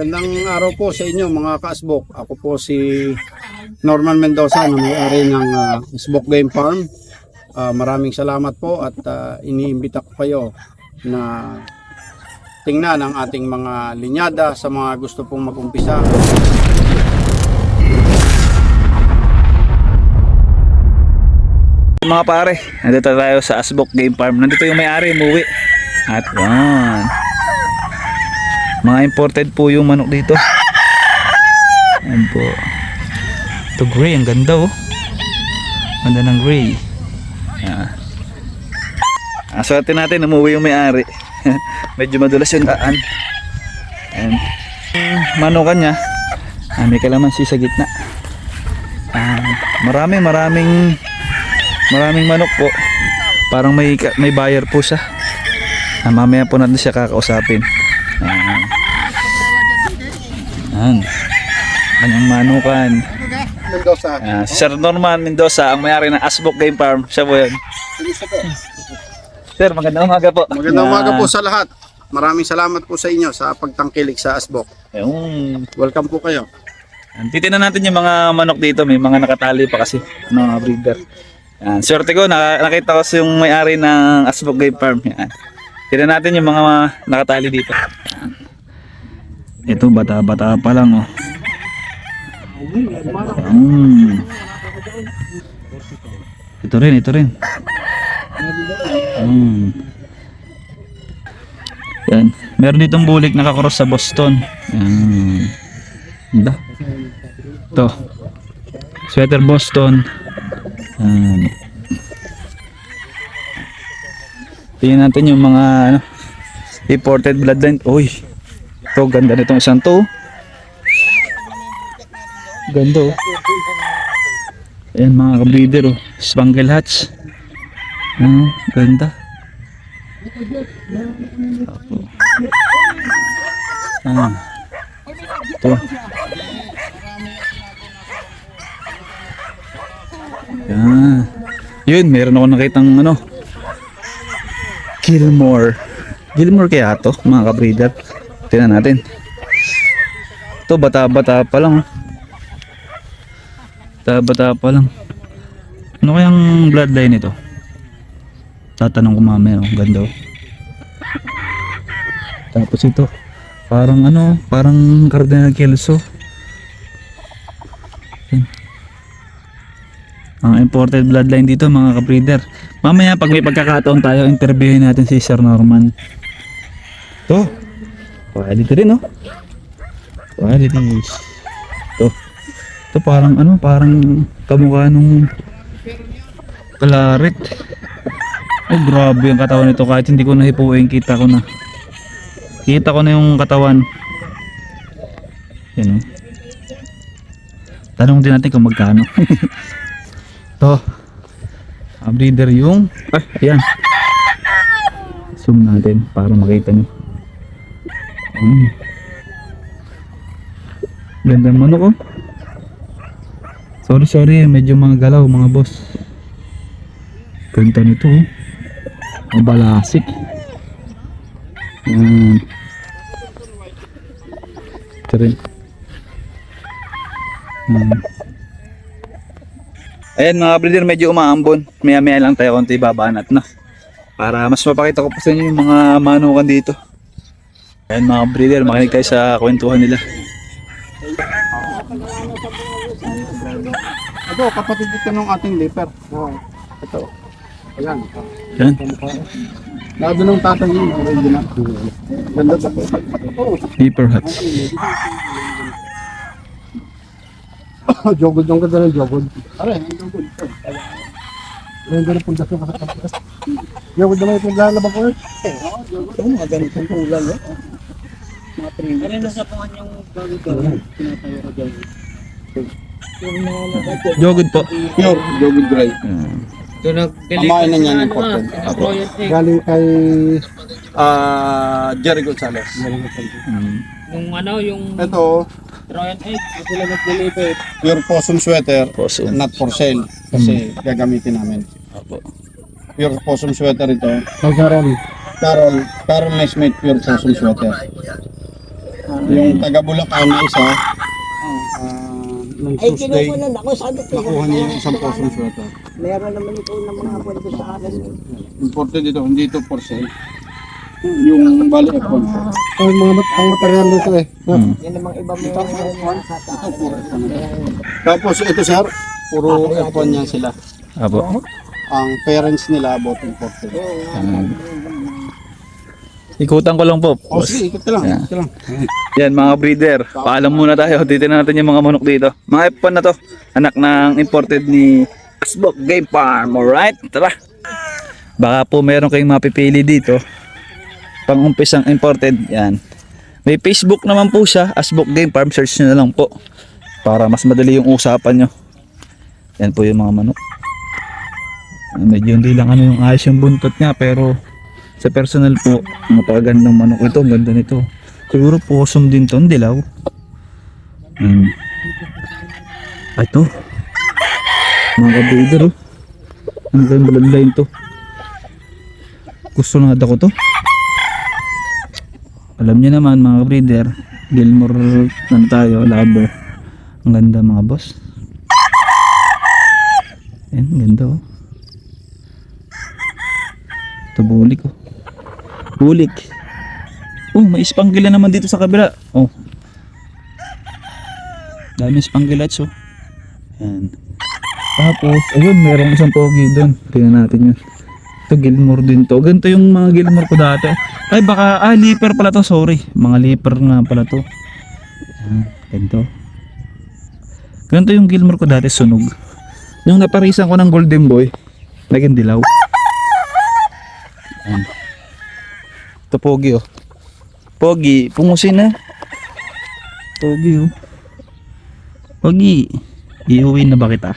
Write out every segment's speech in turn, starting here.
Magandang araw po sa inyo mga ka-asbok. Ako po si Norman Mendoza na may-ari ng Asbok Game Farm. Maraming salamat po at iniimbita ko kayo na tingnan ang ating mga linyada sa mga gusto pong mag-umpisa. Mga pare, nandito tayo sa Asbok Game Farm. Nandito yung may-ari, umuwi. At yan, mga imported po yung manok dito. Ayan po. Ito gray, ang ganda oh. Ganda ng gray. Yan. Aswerte natin, umuwi yung may-ari. Medyo madulas yung daan. Ayan. Manukan niya, may kalamansi sa gitna. Maraming manok po. Parang may buyer po siya. Mamaya po natin siya kakausapin. Kanyang manukan. Mendoza. Si Sir Norman Mendoza, ang may-ari ng Asbok Game Farm. Siya po yun. Sir, magandang umaga po. Magandang umaga po sa lahat. Maraming salamat po sa inyo sa pagtangkilik sa Asbok. Welcome po kayo. Titignan natin yung mga manok dito. May mga nakatali pa kasi mga breeder. Swerte ko, nakita ko yung may-ari ng Asbok Game Farm. Tignan natin yung mga nakatali dito. Ito, bata-bata pa lang oh. Ito rin. Yan. Meron ditong bulik nakakuros sa Boston. Yan. Ito. Sweater Boston. Tingnan natin yung mga imported bloodline. Uy, ito ganda nitong isang to. Ganda oh. Ayan mga kabreeder oh. Spangle Hatch. Ganda. Ito. Yun, meron ako nakitang Gilmore kaya to mga kabreeder. Tingnan natin. Ito bata-bata pa lang. Bata-bata pa lang. Ano kayang bloodline ito? Tatanong ko mamaya. Ganda oh. Tapos ito parang parang Cardinal Kelso. Ang imported bloodline dito mga kabreeder. Mamaya pag may pagkakataon tayo, interviewin natin si Sir Norman. Ito. Quality rin oh. Quality. Ito parang parang kamukha nung Claret. Oh grabe yung katawan nito, kahit hindi ko nahipuin, kita ko na yung katawan. Yan oh. Tanong din natin kung magkano. Ito breeder yung ayan, zoom natin para makita nyo. Ganda manok oh. Sorry, medyo mga galaw mga boss. Ganda nito oh. Mabalasik. Ito rin. Ayan mga breeder, medyo umaambon. Maya lang tayo konti babanat na para mas mapakita ko pa sa inyo yung mga manukan dito. Ayan mga breeder, makinig tayo sa kwentuhan nila. Ito, kapatid dito ng ating leper. Ito. Ayan. Lado ng tatay yun. Ganda sa po. Leper Hatch. Jogod yung ganda ng jogod. Aray, ang jogod. Ayan, ganda pong daso ka sa kapatid. Jogod naman yung paglalabang ko. Jogod. Mga ganitong kulang. Mga primo. Ano nasa pungan yung jogod ko? Tinatayo ko jogod. Jogod po. Pure jogod gray. Kamain na niya ng portal. Galing kay Jerry Gonzalez. Yung yung Ito, Royal Egg, sila nag-deliver. pure possum sweater, Possum. not for sale. Kasi gagamitin namin. Pure possum sweater ito. Carol Naismith pure possum sweater. Yung taga Bulacan na isa, nung Ay, Tuesday, kinukunan ako, sabi ko. nakuha niya yung isang portion sweater. Meron naman ito ng mga pwede sa akin. Imported dito, hindi ito for sale. Yung bali F1. Ang mga material nito eh. Yan namang iba mo yung sa Ito puro F1. Tapos ito sir, puro F1 yan sila. Apo. Ang parents nila about imported. Ikutan ko lang po. Oh sige, ikot ka lang. Ikot ka lang. Yan mga breeder, paalam muna tayo. Titignan natin yung mga manok dito. Mga F1 na to, anak ng imported ni Asbok Game Farm. Alright, tara. Baka po meron kayong mapipili dito. Pang-umpisang imported, yan. May Facebook naman po siya, Asbok Game Farm. Search nyo na lang po para mas madali yung usapan nyo. Yan po yung mga manok. Medyo hindi lang ano yung ayos yung buntot niya, pero sa personal po, napakagandang manok ito. Ang ganda nito. Siguro possum din to, ang dilaw. Ito. Mga ka-breeder oh. Ang ganda bloodline to. Gusto na ko to. Alam niyo naman mga breeder, Gilmore lang tayo, lover. Ang ganda mga boss. Ayan, ganda oh. Ito bulik oh. Bulik. Oh, may ispanggila naman dito sa kabila. Oh. Dami ispanggilats oh. Ayan. Tapos, ayun, merong isang pogi doon. Tingnan natin yun. Ito Gilmore din to. Ganito yung mga Gilmore ko dati. Ay baka, leaper pala to, sorry. Mga leaper nga pala to. Ganito. Ganito yung Gilmore ko dati, sunog. Yung naparisan ko ng Golden Boy, naging dilaw. Ayan. Ito pogi oh. Pogi, pungusin na. Pogi oh. Pogi, iuwi na ba kita?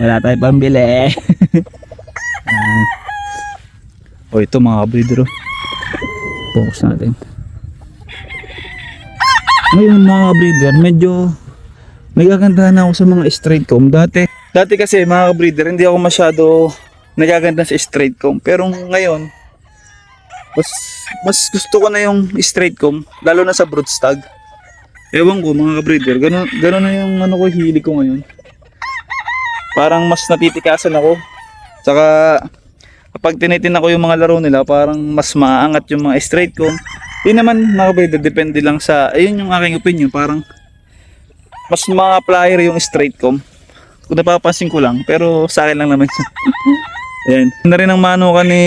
Wala tayong pambili. Oh, ito mga kabreeder oh. Focus natin. Ngayon mga kabreeder, medyo nagagandahan na ako sa mga straight comb. Dati kasi mga kabreeder, hindi ako masyado nagaganda sa straight comb. Pero ngayon, mas gusto ko na yung straight comb, lalo na sa brood stag. Ewan ko mga kabreeder, ganun na yung ano ko, hilig ko ngayon. Parang mas natitikasan ako. Saka kapag tinitin ako yung mga laro nila, parang mas maangat yung mga straight comb. Yun naman mga kabreeder, depende lang sa, ayun yung aking opinion, parang mas ma-flyer yung straight comb. Kung napapansin ko lang, pero sa akin lang naman siya. Ayan, na rin ang manukan ni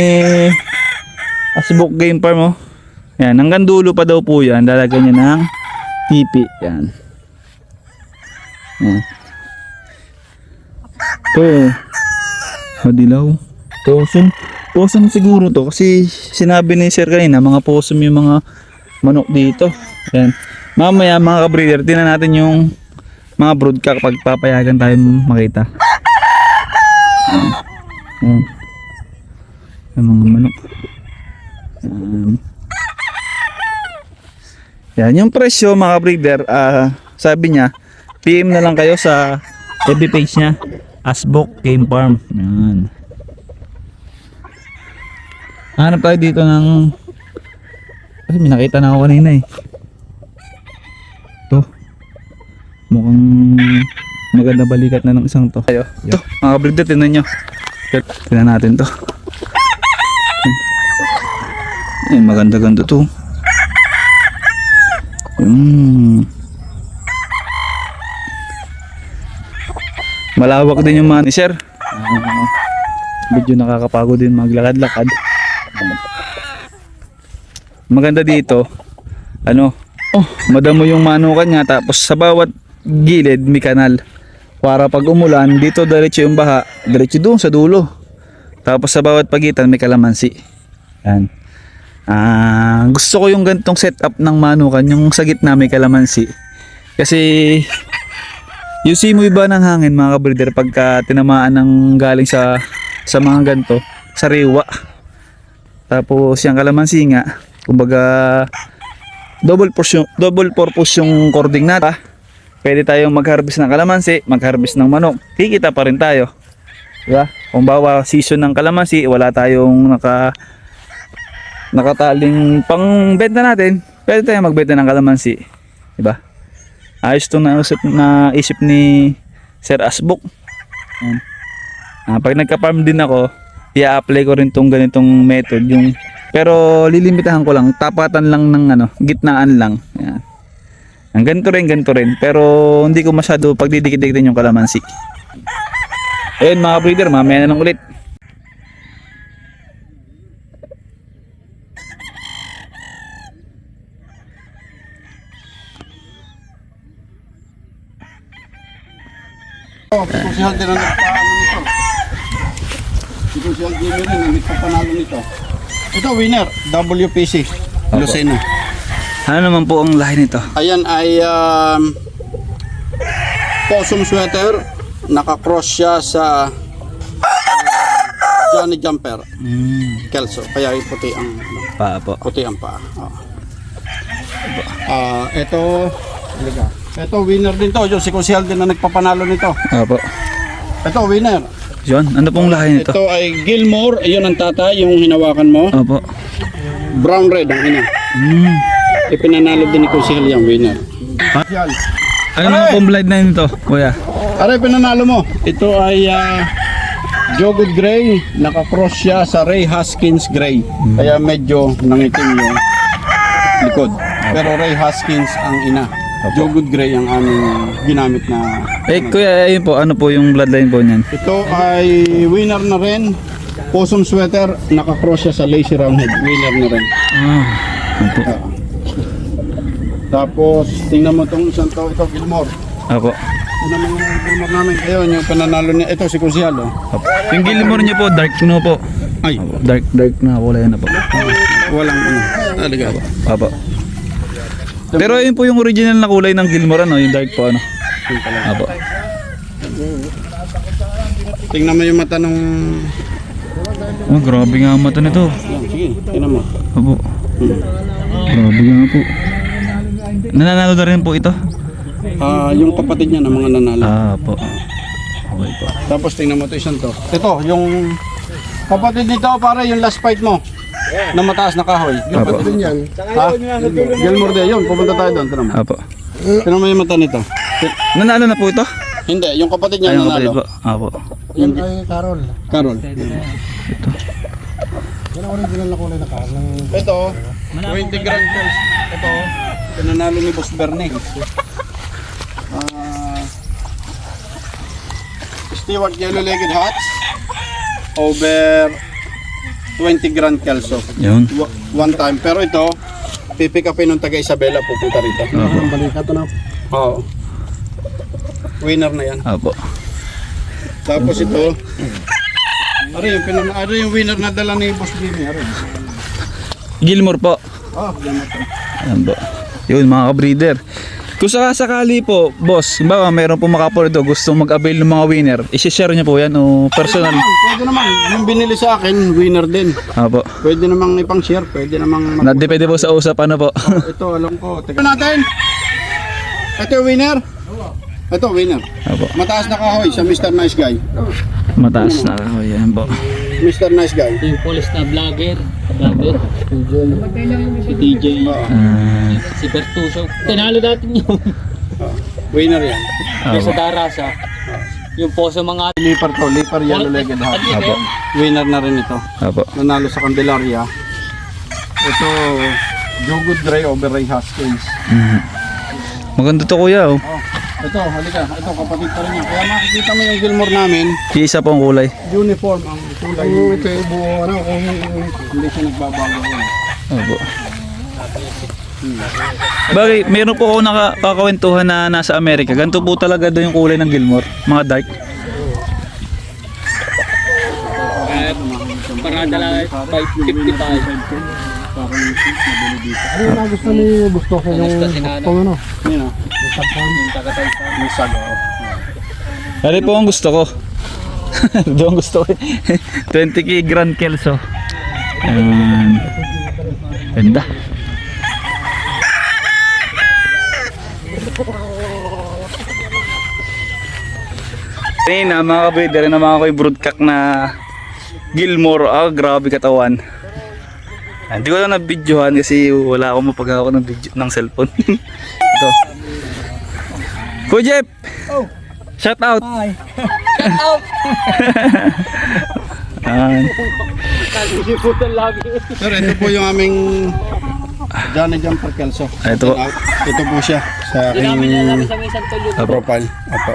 Asbok Game Farm oh. Yan, hanggang dulo pa daw po yan. Lalagyan niya ng tipi. Yan. Yan. Ito. Madilaw. Possum siguro to. Kasi sinabi ni sir kanina, mga possum yung mga manok dito. Yan. Mamaya mga kabreeder, tingnan natin yung mga broodcock pag papayagan tayo makita. Yan. Yung mga manok. Yan, yung presyo mga breeder, sabi niya, PM na lang kayo sa FB page niya, Asbok Game Farm. Yan. Hanap tayo dito ng, kasi may nakita na ako kanina eh. Ito. Mukhang maganda balikat na ng isang to. Ito, mga breeder, tinan nyo. Tingnan natin to. Eh, maganda-ganda to. Malawak din yung mga ni sir. Medyo nakakapagod din maglakad-lakad. Maganda dito, ano, madamo yung manukan niya, tapos sa bawat gilid may kanal. Para pag umulan, dito diretso yung baha, diretso doon sa dulo. Tapos sa bawat pagitan may kalamansi. Yan. Gusto ko yung ganitong setup ng manukan, yung sa gitna may kalamansi. Kasi yung simoy ba ng hangin mga kabreeder pagka tinamaan ng galing sa mga ganito, sariwa. Tapos yung kalamansi nga, kumbaga double purpose yung cording natin. Pwede tayong mag-harvest ng kalamansi, mag-harvest ng manok. Kikita pa rin tayo. Diba? Kung bawa season ng kalamansi, wala tayong nakataling pang benta natin, Pwede tayo magbenta ng kalamansi. Diba? Ayos itong naisip ni Sir Asbok. Ayan. Pag nagka-farm din ako, i-apply ko rin tong ganitong method. Pero lilimitahan ko lang. Tapatan lang ng gitnaan lang. Ayan. Ang ganito rin. Pero hindi ko masyado pagdidikit-dikitin yung kalamansi. Ayun mga breeder, mamaya na lang ulit. Social din ang nagpaano nito. Social Jimmy rin ang nagpapanalo nito. Ito winner, WPC, Lucena. Ano naman po ang lahi nito? Ayan ay possum sweater. Nakakross siya sa Johnny Jumper Kelso. Kaya yung puti ang Po. puti ang paa. Ito ito winner din to. Yung si Kusial din na nagpapanalo nito. Opo. Ito winner. Yun, ano pong lahi nito? Ito ay Gilmore. Ayun ang tatay, yung hinawakan mo. Opo. Brown red ang ina. Ipinanalo din ni Kusial yung winner. Yan. Ano naman pong blood na nito, kuya? Aray, pinanalo mo. Ito ay Joe Good Gray. Nakakross siya sa Ray Haskins Gray. Kaya medyo nangitim yung likod. Pero Ray Haskins ang ina. Joe Good Gray ang aming ginamit na. Kuya, ayun po, ano po yung bloodline po niyan? Ito ay winner na rin. Possum sweater. Nakakross siya sa Lazy Roundhead. Winner na rin. Opo. Tapos, tingnan mo itong isang to. Ito, Gilmore. Opo. Ito naman yung Gilmore namin. Ayun, yung pananalo niya. Ito, si Kusial. Opo. Yung Gilmore niyo po, dark no po. Ay, Dark na kulay na po. walang ano. Talaga. Opo. Pero yun po yung original na kulay ng Gilmore, yung dark po, Opo. Tingnan mo yung mata nung... Oh, grabe nga ang mata nito. Yan, sige, tingnan mo. Opo. Grabe nga po. Nananalo na rin po ito? Yung kapatid niya na mga nanalo. Opo. Okay po. Tapos tingnan mo ito isang to. Ito, yung kapatid nito, para yung last fight mo. Na mataas na kahoy. Yung Opo. kapatid niyan. Gilmore de, yun. Pupunta tayo doon. Tingnan mo. Opo. Tingnan mo yung mata nito. Nanalo na po ito? Hindi, yung kapatid niya Ayun kapatid nanalo. po. Opo. Yung Ay, Carol. Carol. Yan ang original na kulay na Carol. Ito, 20 grand pills. Ito, pinanalo ni Boss Bernie. Stewart Yellow-Legged Hats over 20 Grand Kelso. Yun. One time. Pero ito, pipick upin ng taga Isabela, pupunta rito. Ang balikat na. Oo. Winner na yan. Opo. Tapos ito, ano yung winner na dala ni Boss Jimmy? Gilmore po. Winner to. Ayan po. Yun mga ka-breeder. Kung sakali po, boss, bawa mayroon po makapol ito, gusto mag-avail ng mga winner, isi-share niyo po yan o personal? Pwede naman. Yung binili sa akin, winner din. Opo. Pwede namang ipang-share, pwede namang... Depende po sa usap, ano po. Ito, alam ko. Tignan natin. Ito yung winner. Ito, winner. Opo. Mataas na kahoy sa Mr. Nice Guy. Mataas na. Oh, yan po. Mr. Nice Guy. Yung police na vlogger. Si DJ. Si Bertuso. Tinalo natin yung Winner yan. yung sa Darasa. Yung po sa mga... Lipar to, Lipar Yellow-Legged Hawk. Opo. Winner na rin ito. Opo. Nanalo sa Candelaria. Ito, Joe Good Gray over Ray Haskins. Maganda to kuya, oh. Ito, halika. Ito, kapatid pa rin yan. Kaya makikita mo yung Gilmore namin, Isa po ang kulay. uniform ang kulay. Ito yung buo, kung Hindi siya nagbabago. Opo. Bagay, meron po ako nakakawentuhan na nasa Amerika. Ganito po talaga doon yung kulay ng Gilmore. Mga dark. Parada lang 555. ano yung gusto ni gusto ko yung pang ano. Yun o. Yung taga-Taysan. May sago. Ano po ang gusto ko? Doon gusto ko. 20k Grand Kelso. Ganda. Kanina mga kabreeder, naman ako yung broodcock na Gilmore. Grabe katawan. Hindi ko lang na-videohan kasi wala akong mapagawa ng video ng cellphone. Ito. Kuya Jeff! Shout out! Hi. Ayan. Sir, ito po yung aming Johnny Jumper Kelso. Ito. Ito po siya sa aking Isang tulog. profile. Opo.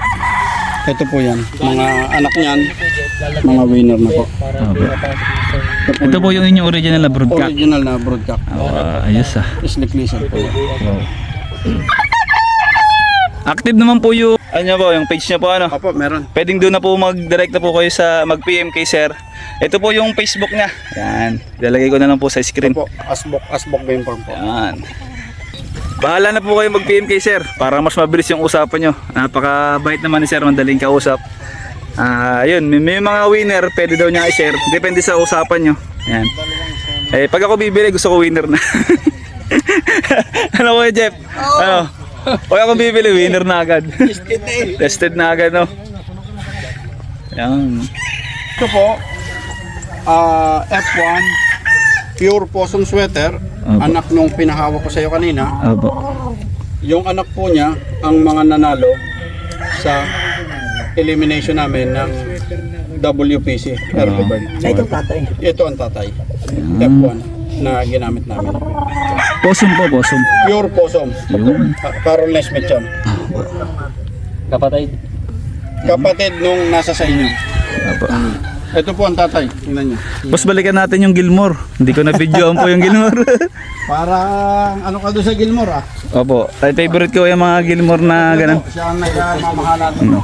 Ito po yan. Mga anak niyan, mga winner na po. Ito po yung inyong original na broodcock. Original na broodcock. Ayos ah. Sleek lizard po yan. Wow. Active naman po yung yung page niya po ano. Opo, meron. Pwedeng doon na po mag-direct na po kayo sa mag-PM kay sir. Ito po yung Facebook niya. Yan. Ilalagay ko na lang po sa screen. Opo, Asbok Game Farm po. Yan. Bahala na po kayo mag-PM kay sir para mas mabilis yung usapan nyo. Napakabait naman ni sir, madaling kausap. Yun, may mga winner, pwede daw niya i-share. Depende sa usapan nyo. Yan. Eh, pag ako bibili, gusto ko winner na. Ano ko Jeff? Ano? Pag ako bibili, winner na agad. Tested na agad, no? Yan. Ito po, F1 Pure Possum Sweater. Opo. Anak nung pinahawak ko sa iyo kanina. Opo. Yung anak po niya, ang mga nanalo sa elimination namin ng WPC Early Bird. Ito tatay. Ito ang tatay. F1 na ginamit namin. Possum po, possum. Pure Possum. Yun. Carol Nesmith yan. Kapatid. Kapatid nung nasa sa inyo. Opo. Ito po ang tatay. Tingnan niyo. Boss, balikan natin yung Gilmore. Hindi ko na-videoan po yung Gilmore. Parang ano ka doon sa Gilmore ah. Opo. Ay, favorite ko yung mga Gilmore na ganun. Siya ang nagmamahalan. Ano.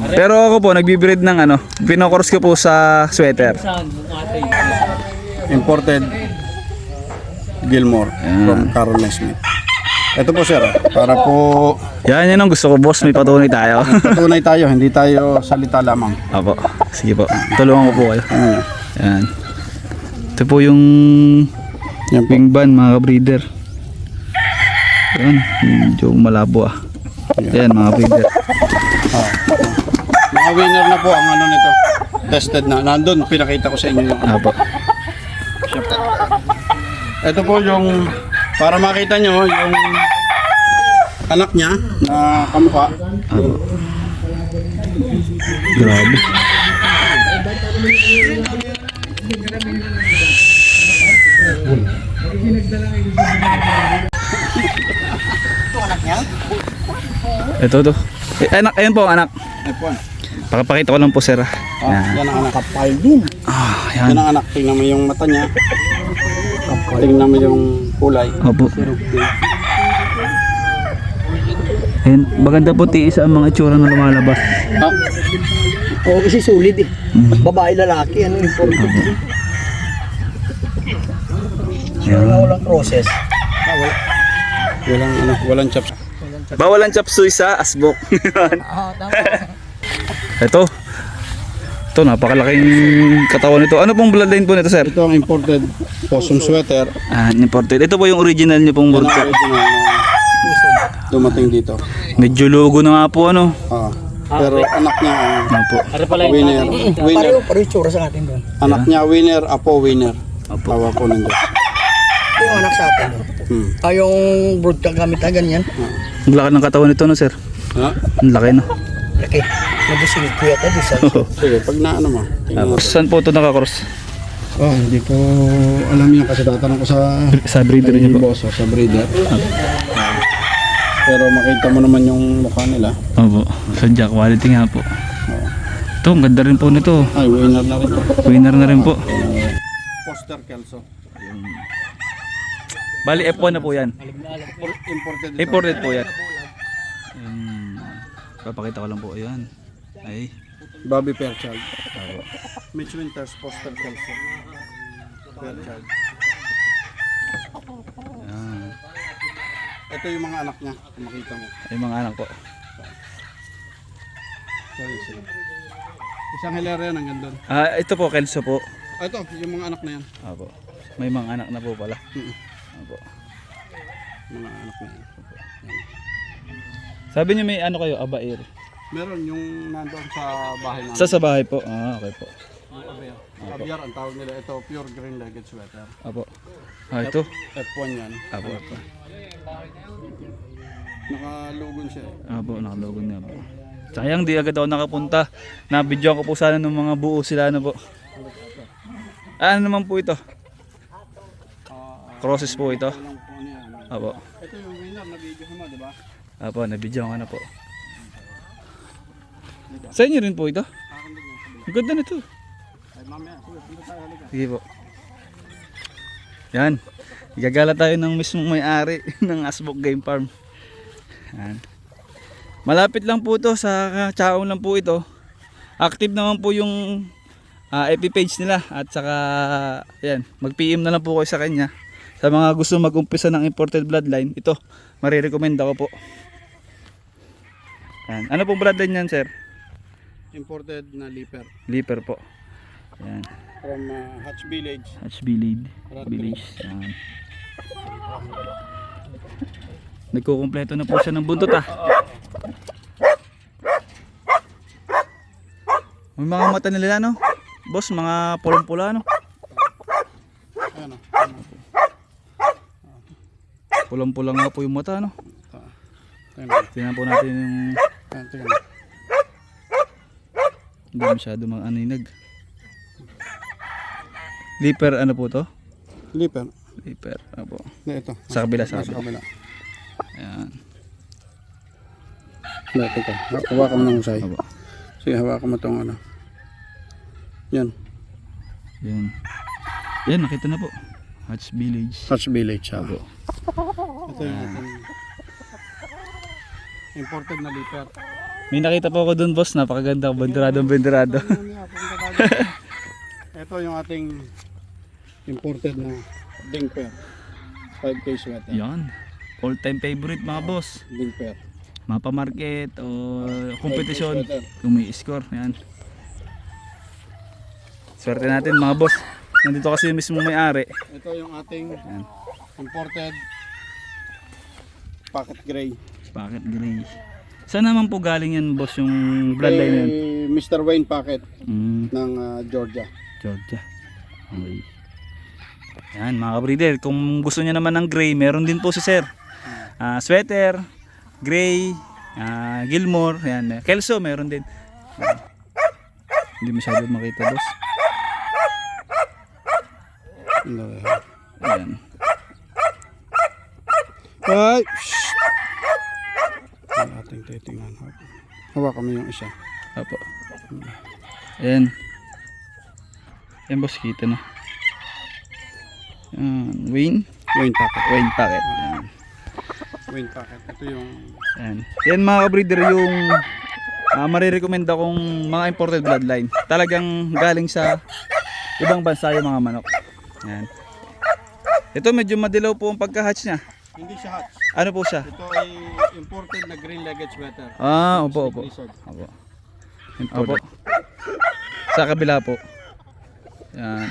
Pero ako po, nagbibreed ng pinokors ko po sa sweater. Saan? Yung ate. Imported Gilmore from Carol Nesmith. Ito po sir, para po Yan ang gusto ko, boss. May patunay tayo. patunay tayo, hindi tayo salita lamang. Opo. Sige po. Tulungan ko po kayo. Ano? Yan. Ito po yung Yan po. wing ban, mga breeder. Yan. Medyo malabo ah. Yan, mga breeder. Mga winner na po ang ano nito. Tested na. Nandun, pinakita ko sa inyo yung Opo. ito po yung, para makita nyo, yung anak niya na kamukha. Opo. Grabe. Ito to. Anak, ayun po anak. F1. Pakapakita ko lang po sir. Yan ang anak. Kapal din. Yan Yan. ang anak. Tingnan mo yung mata niya. Tingnan mo yung kulay. Opo. Ayun, maganda po tiis ang mga itsura na lumalabas. Ha? Oo, kasi sulit eh. Babae, lalaki, ano important. Yan. Walang process. Walang chops. Bawal ang chapsuy sa asbok. Ito. Ito, napakalaking katawan nito. Ano pong bloodline po nito, sir? Ito ang imported possum sweater. Imported. Ito po yung original niyo pong Yan ang broodcock. original na dumating dito. Medyo lugo na nga po ano. Pero anak niya ang Opo. Ano pala yung winner. Winner. Pareho tsura sa atin doon. Anak niya winner, apo winner. Opo. Tawa po ng Diyos. Ito yung anak sa atin doon. Yung broadcast gamit na ganyan. Ang laki ng katawan nito, no, sir? Ha? Ang laki, no? Laki. Nabusing ko yata doon sa... Sige, pag naano mo. Tingnan mo. Saan po ito nakakross? Hindi ko alam yan kasi tatanong ko sa Sa breeder niyo po. boss, sa breeder. Pero makita mo naman yung mukha nila. Opo. Sadya, quality nga po. Ito, ang ganda rin po nito. Ay, winner na rin. Winner na rin po. Poster Kelso. Bali, F1 na po yan. Imported ito. Imported po yan. Papakita ko lang po. Ayan. Ay. Bobby Fairchild. Mitch Winters, Poster Kelso. Fairchild. Ayan. Ito yung mga anak niya, kung makita mo. Ay, mga anak po. Sorry. Isang hilera yan hanggang doon. Ito po, Kelso po. Ito, yung mga anak na yan. Opo. May mga anak na po pala. Opo. Mga anak na yan. Sabi niyo may ano kayo, abair. Meron yung nandoon sa bahay namin. Sa bahay po. Okay po. Caviar ang tawag nila. Ito, pure green-legged sweater. Apo. Ito. F1 yan. Apo. Nakalugon siya eh. Apo, nakalogon niya po. Sayang di agad ako nakapunta. Na-video ko po sana ng mga buo sila po. Ano naman po ito? Crosses po ito. Walang po ano yan. Apo. Ito yung winner na video mo, di ba? Apo, na-video ko na po. Sa inyo rin po ito? Ang ganda nito. Ay, mamaya. Sige, punta tayo. Halika. Sige po. Yan. Igagala tayo ng mismong may-ari ng Asbok Game Farm. Yan. Malapit lang po to sa Chaong lang po ito. Active naman po yung FB page nila at saka yan, mag-PM na lang po kayo sa kanya. Sa mga gusto mag-umpisa ng imported bloodline, ito, marirecommend ako po. Yan. Ano pong bloodline yan, sir? Imported na leaper. Leaper po. Yan. From Hatch Village. Hatch Village. Rat Village. Yan. Nagkukumpleto na po siya ng buntot ah. May mga mata nila no? Boss, mga pulang-pula no? Ayan o. Pulang-pula nga po yung mata no? Tingnan po natin yung Ayan, tingnan mo. hindi masyado mag-aninag. Leaper ano po to? Leaper. Leaper. Ano po? Ito. Sa kabila, sa Sa kabila. kabila. Ayan. Ito. Hawakan mo ng husay. Abo. Sige, hawakan mo itong ano. Yan. Yan. Yan, nakita na po. Hatch Village. Hatch Village. Ha. Abo. Ito yung ating imported na leaper. May nakita po ako dun boss, napakaganda. Benderado. Ito yung ating imported na Dingper. 5K sweater. Yan. All time favorite mga boss. Dingper. Mapa market o kompetisyon. Sweater. Kung may score. Yan. Swerte natin mga boss. Nandito kasi yung mismo may-ari. Ito yung ating Yan. imported pocket gray. Bakit gray? Saan naman po galing yan boss yung bloodline na yan? Mr. Wayne Pocket Mm, ng Georgia. Georgia. Okay. Yan mga kabreeder, kung gusto niya naman ng gray, meron din po si sir. Sweater, gray, Gilmore, yan. Kelso meron din. Hindi masyado makita boss. Yan. Ay! Shhh! Ang ating titingnan. Hawakan mo yung isa. Apo. Ayan. Ayan boss, kita na. Wayne. Wayne Pocket. Wayne Pocket. Ayan. Wayne Pocket. Ito yung Ayan. Yan mga kabreeder yung marirecommend akong mga imported bloodline. Talagang galing sa ibang bansa yung mga manok. Ayan. Ito medyo madilaw po ang pagka-hatch niya. hindi siya hatch. Ano po siya? Ito ay imported na green-legged sweater. Opo, opo. Lizard. Opo. Opo. Sa kabila po. Yan.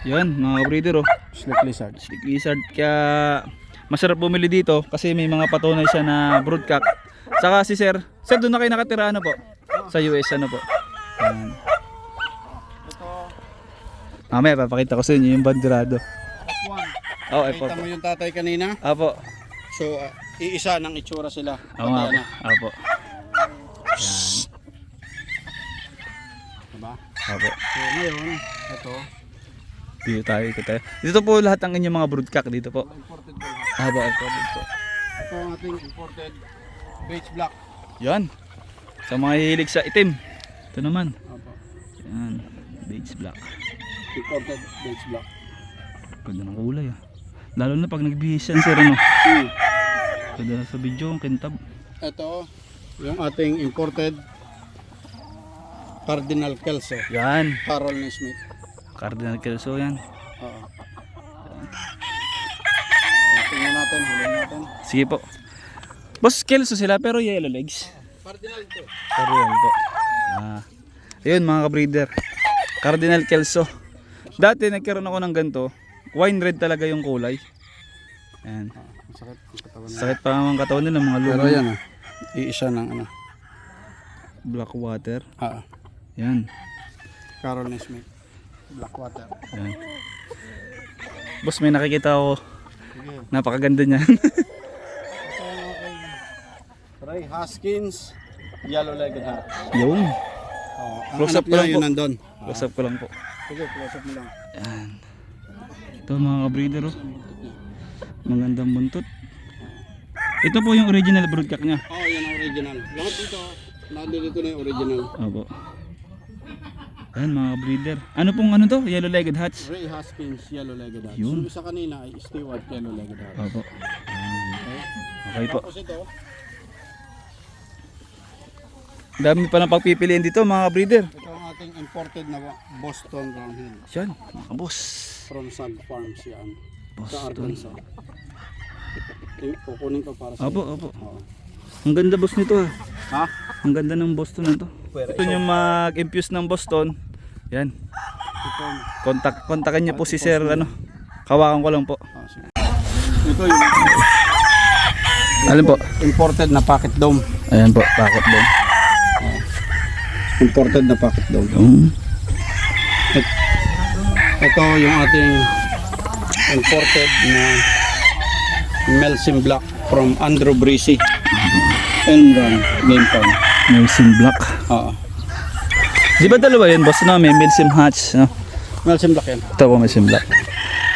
Yan, mga kabreeder oh. Slick lizard. Slick lizard. Kaya masarap bumili dito kasi may mga patunay siya na broodcock. Saka si sir, doon na kayo nakatira ano po? Sa US ano po? Yan. Ito, Mamaya papakita ko sa inyo yung banderado. F1. Oh, Kita mo yung tatay kanina? Apo. So, iisa ng itsura sila. Oo nga po. Pati anak. Apo. Diba? Apo. So, ngayon, ito, Dito tayo, ito tayo. Dito po lahat ng inyong mga broodcock dito po. imported po lahat. Apo, apo dito. Ito ang ating imported beige black. Yan. Sa mga hilig sa itim. Ito naman. Opo. Yan. Beige black. Imported beige black. Ganda ng kulay ah. Lalo na pag nagbihis yan sir ano. Ganda na sa video ang kintab. Ito, yung ating imported Cardinal Kelso. Yan. Carol Smith. Cardinal Kelso yan. Oo. Tingnan natin, hulin natin. Sige po. Boss Kelso sila pero yellow legs. Cardinal ito. Cardinal po. Ayun mga kabreeder. Cardinal Kelso. Dati nagkaroon ako ng ganito. Wine red talaga yung kulay. Ayan. Masakit ang katawan. Sakit pa ang katawan nila mga Pero lumang yan iisa ng ano. black water. Ah. Yan. Carol Nesmith. Blackwater. Yan. Boss, may nakikita ako. Sige. Napakaganda niyan. Ray Haskins, yellow-legged hat. Yun. Oh, ang Close up anak ko lang niya, po. yun nandun. Close up ko lang po. Sige, close up mo lang. Yan. Ito mga ka-breeder oh. Magandang buntot. Ito po yung original broodcock niya. Oh, yan ang original. Lahat dito, nandito na yung original. Opo. Ayan mga breeder. Ano pong ano to? Yellow-legged hatch? Ray Haskins, yellow-legged hat. Yun. Yung isa kanina ay Stewart, yellow-legged hat. Opo. Okay po. Tapos ito, Dami pa ng pagpipiliin dito mga breeder. ito ang ating imported na Boston Roundhead Yan, mga boss. from Sag Farms yan. Sa Boston. Arkansas. Kukunin ko para sa Opo, opo. Oo. Ang ganda boss nito ah. Ha? Ang ganda ng Boston na to. Ito yung mag-infuse ng Boston. Yan. Ito, Kontakan niyo po si Sir ano. Kawakan ko lang po. sige. Ito yung Alin po? imported na pocket dome. Ayan po, bakit doon? Imported na pocket dome. Ito yung ating imported na Melsim Black from Andrew Breezy. Elmrun Game Farm. Melsim Black. Oo. Di ba dalawa yun boss na may Melsim Hatch? No? Melsim Black yan. Ito po Melsim Black.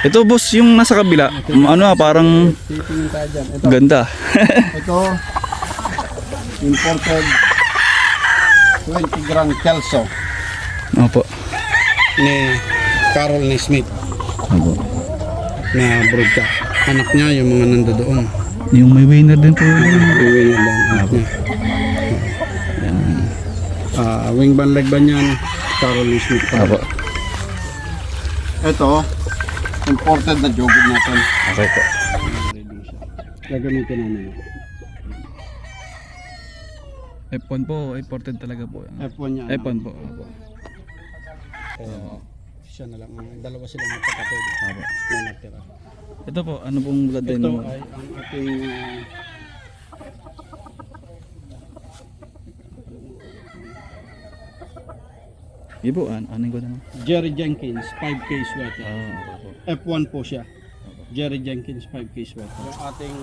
Ito boss yung nasa kabila. Ano parang Titingin tayo dyan. Ito, ganda. ito imported 20 grand Kelso Opo. ni Carol Nesmith Opo. na broodcock. Anak niya yung mga nandoon. Yung may winner din po. Uwi niya lang anak niya. Wing ban leg ban yan, Carol Nesmith. Opo. Ito, imported na jogod natin. Okay po. Gagamitin namin. F1 po, imported talaga po. F1 niya. F1 po. Opo. Siya na lang. Dalawa silang magkapatid. Opo. Na natira. Ito po, ano pong bloodline Ito mo? ay ang ating Ibo, anin ko naman. Jerry Jenkins 5K sweater. Opo. F1 po siya. Jerry Jenkins 5K sweater. Yung ating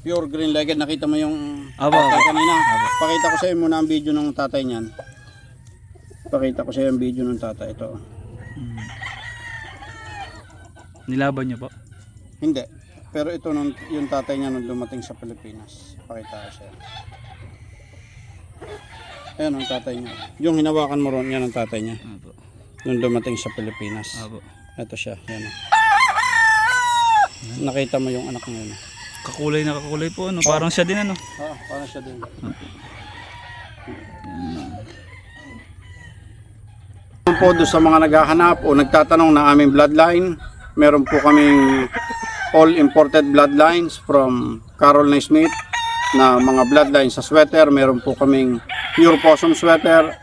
pure green legged, nakita mo yung Aba, tatay aba. kanina. Pakita ko sa iyo muna ang video ng tatay niyan. Pakita ko sa iyo ang video ng tatay ito. Nilaban niyo po? Hindi. Pero ito nung yung tatay niya nung dumating sa Pilipinas. Pakita ko sa iyo. Ayan ang tatay niya. Yung hinawakan mo ron, yan ang tatay niya. Opo. Nung dumating sa Pilipinas. Opo. Ito siya. Yan. Nakita mo yung anak niya yun. Kakulay na kakulay po, ano? Parang siya din, ano? Parang siya din. Po doon sa mga naghahanap o nagtatanong ng aming bloodline, meron po kaming all imported bloodlines from Carol Nesmith na mga bloodline sa sweater. Meron po kaming pure possum sweater,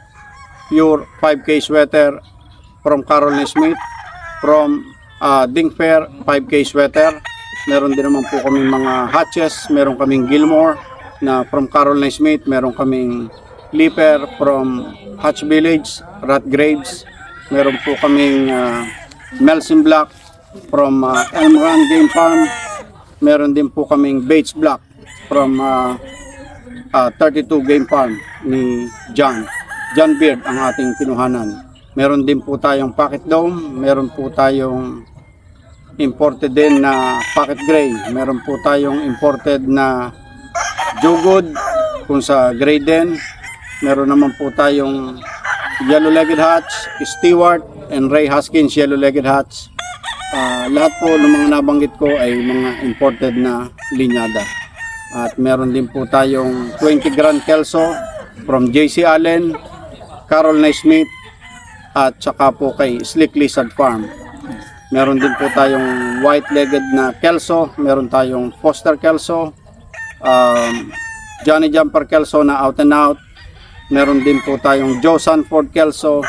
pure 5K sweater from Carol Nesmith, from Dingfair 5K sweater. Meron din naman po kaming mga hatches, meron kaming Gilmore na from Carol Nesmith, meron kaming Leaper from Hatch Village, Rat Graves. Meron po kaming Melsim Black from Elmrun Game Farm. Meron din po kaming Bates Black from 32 Game Farm ni John Beard ang ating kinuhanan. Meron din po tayong Pocket Dome, meron po tayong imported din na Pocket Gray, meron po tayong imported na Jogod kung sa gray din. Meron naman po tayong yellow-legged hatch, Stewart and Ray Haskins yellow-legged hatch. Lahat po ng mga nabanggit ko ay mga imported na linyada. At meron din po tayong 20 Grand Kelso from JC Allen, Carol Nesmith, at saka po kay Slick Lizard Farm. Meron din po tayong white-legged na Kelso, meron tayong Foster Kelso, Johnny Jumper Kelso na out and out. Meron din po tayong Joe Sanford Kelso.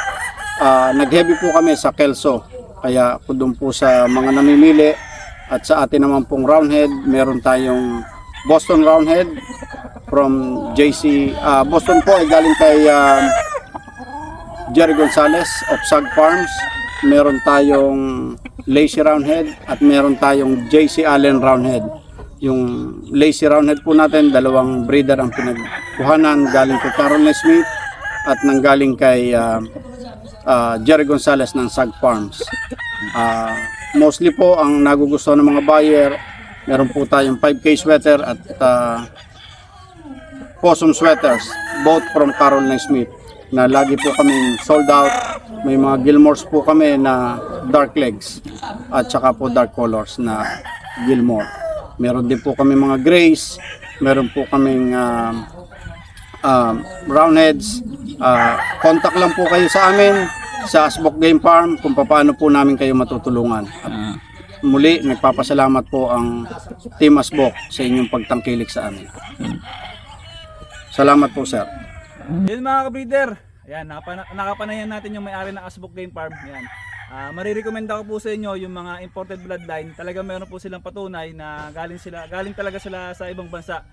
Nag-heavy po kami sa Kelso. Kaya kung doon po sa mga namimili at sa atin naman pong Roundhead, meron tayong Boston Roundhead from JC. Boston po ay galing kay Jerry Gonzalez of Sag Farms, meron tayong Lazy Roundhead at meron tayong JC Allen Roundhead. Yung Lazy Roundhead po natin, dalawang breeder ang pinagkuhanan galing kay Caroline Smith at nanggaling kay Jerry Gonzalez ng Sag Farms. Mostly po ang nagugustuhan ng mga buyer, meron po tayong 5K sweater at possum sweaters, both from Caroline Smith, na lagi po kaming sold out. May mga Gilmores po kami na dark legs at saka po dark colors na Gilmore. Meron din po kami mga grays, meron po kaming roundheads. Contact lang po kayo sa amin sa Asbok Game Farm kung paano po namin kayo matutulungan. At muli, nagpapasalamat po ang Team Asbok sa inyong pagtangkilik sa amin. Salamat po, sir. Yun mga ka-breeder. Ayan, nakapanayan natin yung may-ari ng Asbok Game Farm. Ayan. Marirekomenda ko po sa inyo yung mga imported bloodline. Talaga meron po silang patunay na galing talaga sila sa ibang bansa.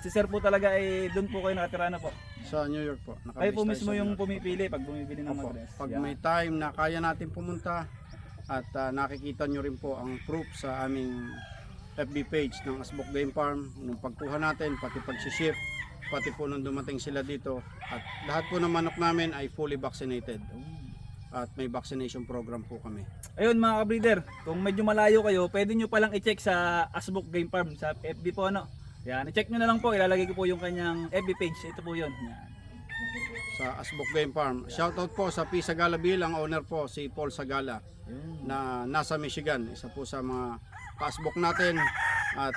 Si sir po talaga ay doon po kayo nakatira na po. Sa New York po. Kayo po Nakabase tayo mismo sa yung New York. pumipili pag bumibili ng mga dress. Pag Ayan. may time na kaya natin pumunta at nakikita nyo rin po ang proof sa aming FB page ng Asbok Game Farm, nung pagkuha natin, pati pag-ship, pati po nung dumating sila dito, at lahat po ng manok namin ay fully vaccinated at may vaccination program po kami. Ayun mga ka-breeder, kung medyo malayo kayo, pwede nyo palang i-check sa Asbok Game Farm sa FB po ano. Yan, i-check nyo na lang po, ilalagay ko po yung kanyang FB page. Ito po yun. Yan. Sa Asbok Game Farm. Shoutout po sa P. Sagala Bill, ang owner po si Paul Sagala na nasa Michigan. Isa po sa mga ka-asbok natin at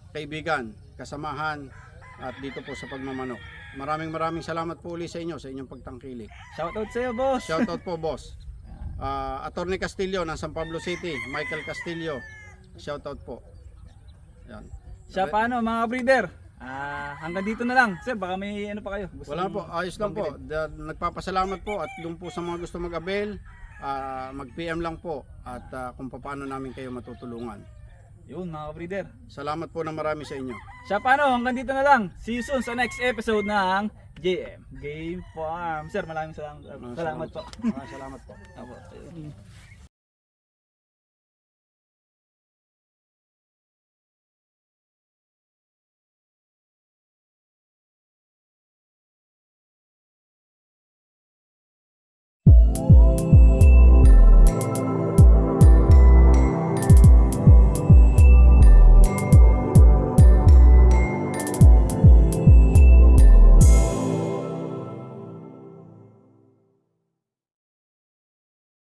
kaibigan, kasamahan at dito po sa pagmamanok. Maraming salamat po ulit sa inyo sa inyong pagtangkilik. Shoutout sa iyo, boss. Shoutout po, boss. Attorney Castillo ng San Pablo City, Michael Castillo. Shoutout po. Yan. Siya paano mga breeder? Hanggang dito na lang. Sir, baka may ano pa kayo? Gusto Wala nyo po, ayos lang po. pagdirin? Nagpapasalamat po at doon po sa mga gusto mag-avail, mag-PM lang po at kung paano namin kayo matutulungan. Yun mga breeder. Salamat po na marami sa inyo. Siya paano? Hanggang dito na lang. See you soon sa next episode ng JM Game Farm. Sir, maraming salamat po. Maraming salamat po. Apo.